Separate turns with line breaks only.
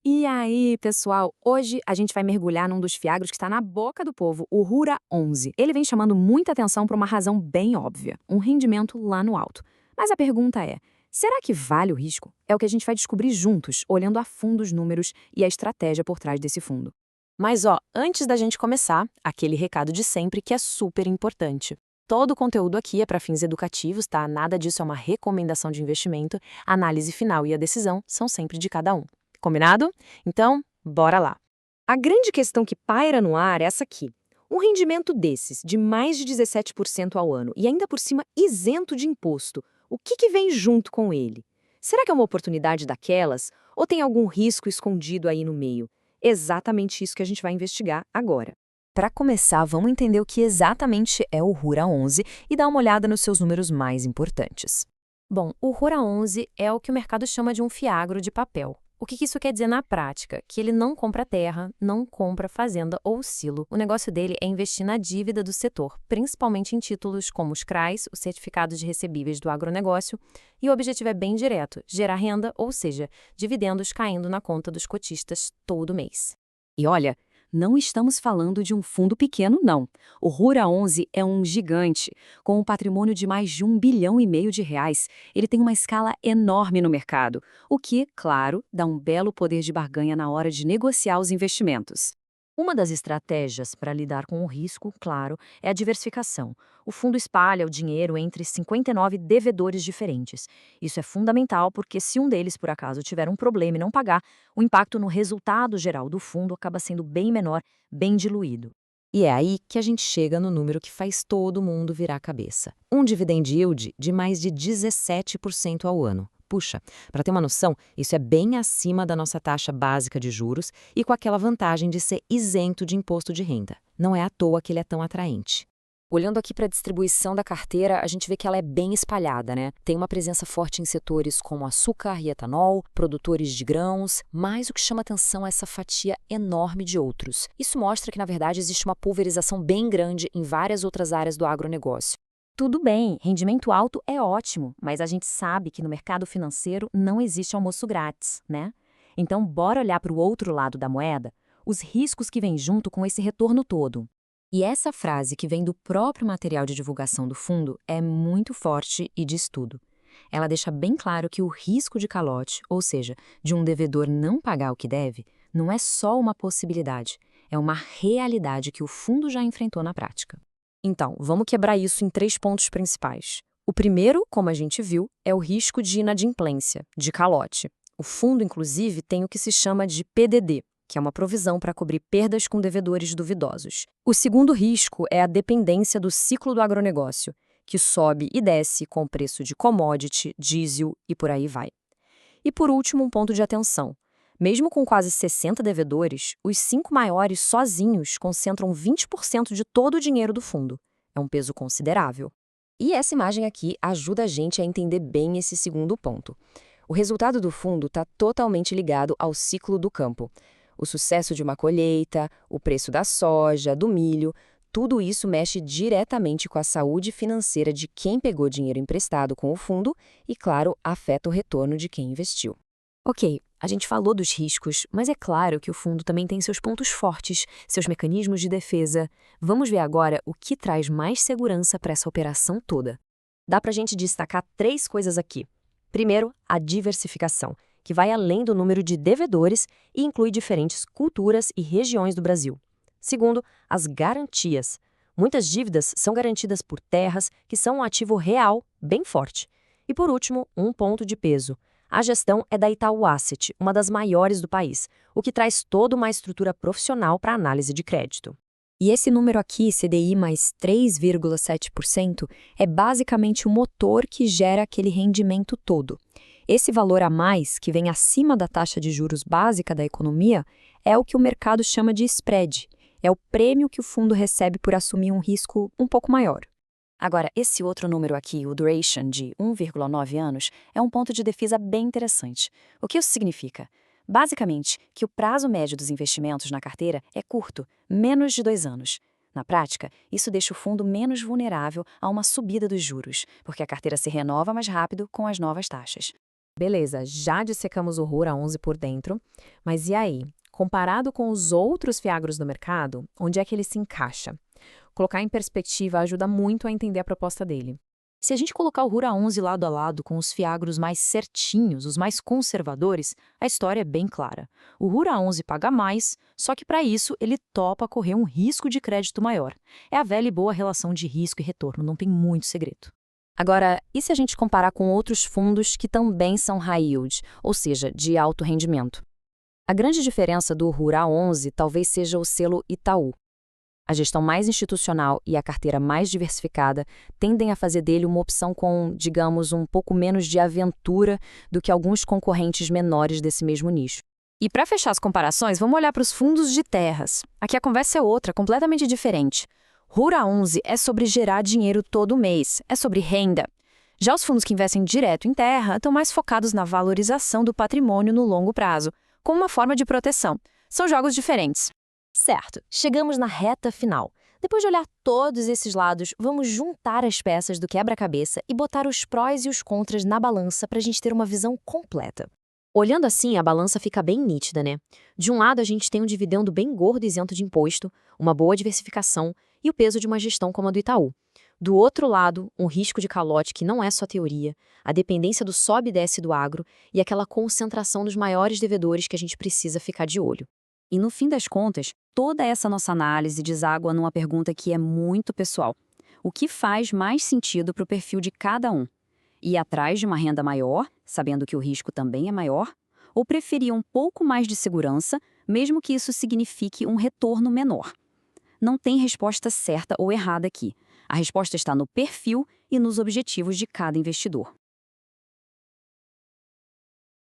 E aí, pessoal? Hoje a gente vai mergulhar num dos fiagros que está na boca do povo, o Rura 11. Ele vem chamando muita atenção por uma razão bem óbvia, um rendimento lá no alto. Mas a pergunta é, será que vale o risco? É o que a gente vai descobrir juntos, olhando a fundo os números e a estratégia por trás desse fundo. Mas antes da gente começar, aquele recado de sempre que é super importante. Todo o conteúdo aqui é para fins educativos, tá? Nada disso é uma recomendação de investimento. A análise final e a decisão são sempre de cada um. Combinado? Então, bora lá. A grande questão que paira no ar é essa aqui. Um rendimento desses, de mais de 17% ao ano, e ainda por cima isento de imposto, o que vem junto com ele? Será que é uma oportunidade daquelas? Ou tem algum risco escondido aí no meio? Exatamente isso que a gente vai investigar agora. Para começar, vamos entender o que exatamente é o Rura 11 e dar uma olhada nos seus números mais importantes. Bom, o Rura 11 é o que o mercado chama de um fiagro de papel. O que isso quer dizer na prática? Que ele não compra terra, não compra fazenda ou silo. O negócio dele é investir na dívida do setor, principalmente em títulos como os CRAs, os certificados de recebíveis do agronegócio, e o objetivo é bem direto, gerar renda, ou seja, dividendos caindo na conta dos cotistas todo mês. E olha, não estamos falando de um fundo pequeno, não. O Rura 11 é um gigante, com um patrimônio de mais de R$ 1,5 bilhão. Ele tem uma escala enorme no mercado, o que, claro, dá um belo poder de barganha na hora de negociar os investimentos. Uma das estratégias para lidar com o risco, claro, é a diversificação. O fundo espalha o dinheiro entre 59 devedores diferentes. Isso é fundamental porque se um deles, por acaso, tiver um problema e não pagar, o impacto no resultado geral do fundo acaba sendo bem menor, bem diluído. E é aí que a gente chega no número que faz todo mundo virar a cabeça. Um dividend yield de mais de 17% ao ano. Puxa, para ter uma noção, isso é bem acima da nossa taxa básica de juros e com aquela vantagem de ser isento de imposto de renda. Não é à toa que ele é tão atraente. Olhando aqui para a distribuição da carteira, a gente vê que ela é bem espalhada, né? Tem uma presença forte em setores como açúcar e etanol, produtores de grãos, mas o que chama atenção é essa fatia enorme de outros. Isso mostra que, na verdade, existe uma pulverização bem grande em várias outras áreas do agronegócio. Tudo bem, rendimento alto é ótimo, mas a gente sabe que no mercado financeiro não existe almoço grátis, né? Então, bora olhar para o outro lado da moeda, os riscos que vêm junto com esse retorno todo. E essa frase que vem do próprio material de divulgação do fundo é muito forte e diz tudo. Ela deixa bem claro que o risco de calote, ou seja, de um devedor não pagar o que deve, não é só uma possibilidade, é uma realidade que o fundo já enfrentou na prática. Então, vamos quebrar isso em 3 pontos principais. O primeiro, como a gente viu, é o risco de inadimplência, de calote. O fundo, inclusive, tem o que se chama de PDD, que é uma provisão para cobrir perdas com devedores duvidosos. O segundo risco é a dependência do ciclo do agronegócio, que sobe e desce com o preço de commodity, diesel e por aí vai. E por último, um ponto de atenção. Mesmo com quase 60 devedores, os 5 maiores sozinhos concentram 20% de todo o dinheiro do fundo. É um peso considerável. E essa imagem aqui ajuda a gente a entender bem esse segundo ponto. O resultado do fundo está totalmente ligado ao ciclo do campo. O sucesso de uma colheita, o preço da soja, do milho, tudo isso mexe diretamente com a saúde financeira de quem pegou dinheiro emprestado com o fundo e, claro, afeta o retorno de quem investiu. Ok, a gente falou dos riscos, mas é claro que o fundo também tem seus pontos fortes, seus mecanismos de defesa. Vamos ver agora o que traz mais segurança para essa operação toda. Dá para a gente destacar 3 coisas aqui. Primeiro, a diversificação, que vai além do número de devedores e inclui diferentes culturas e regiões do Brasil. Segundo, as garantias. Muitas dívidas são garantidas por terras, que são um ativo real bem forte. E por último, um ponto de peso. A gestão é da Itaú Asset, uma das maiores do país, o que traz toda uma estrutura profissional para análise de crédito. E esse número aqui, CDI mais 3,7%, é basicamente o motor que gera aquele rendimento todo. Esse valor a mais, que vem acima da taxa de juros básica da economia, é o que o mercado chama de spread. É o prêmio que o fundo recebe por assumir um risco um pouco maior. Agora, esse outro número aqui, o duration de 1,9 anos, é um ponto de defesa bem interessante. O que isso significa? Basicamente, que o prazo médio dos investimentos na carteira é curto, menos de 2 anos. Na prática, isso deixa o fundo menos vulnerável a uma subida dos juros, porque a carteira se renova mais rápido com as novas taxas.
Beleza, já dissecamos o Rura 11 por dentro, mas e aí? Comparado com os outros fiagros do mercado, onde é que ele se encaixa? Colocar em perspectiva ajuda muito a entender a proposta dele.
Se a gente colocar o Rura 11 lado a lado com os fiagros mais certinhos, os mais conservadores, a história é bem clara. O Rura 11 paga mais, só que para isso ele topa correr um risco de crédito maior. É a velha e boa relação de risco e retorno, não tem muito segredo. Agora, e se a gente comparar com outros fundos que também são high yield, ou seja, de alto rendimento? A grande diferença do Rura 11 talvez seja o selo Itaú. A gestão mais institucional e a carteira mais diversificada tendem a fazer dele uma opção com, digamos, um pouco menos de aventura do que alguns concorrentes menores desse mesmo nicho. E para fechar as comparações, vamos olhar para os fundos de terras. Aqui a conversa é outra, completamente diferente. Rura 11 é sobre gerar dinheiro todo mês, é sobre renda. Já os fundos que investem direto em terra estão mais focados na valorização do patrimônio no longo prazo, como uma forma de proteção. São jogos diferentes. Certo, chegamos na reta final. Depois de olhar todos esses lados, vamos juntar as peças do quebra-cabeça e botar os prós e os contras na balança para a gente ter uma visão completa. Olhando assim, a balança fica bem nítida, né? De um lado, a gente tem um dividendo bem gordo e isento de imposto, uma boa diversificação e o peso de uma gestão como a do Itaú. Do outro lado, um risco de calote que não é só teoria, a dependência do sobe e desce do agro e aquela concentração dos maiores devedores que a gente precisa ficar de olho. E no fim das contas, toda essa nossa análise deságua numa pergunta que é muito pessoal. O que faz mais sentido para o perfil de cada um? Ir atrás de uma renda maior, sabendo que o risco também é maior? Ou preferir um pouco mais de segurança, mesmo que isso signifique um retorno menor? Não tem resposta certa ou errada aqui. A resposta está no perfil e nos objetivos de cada investidor.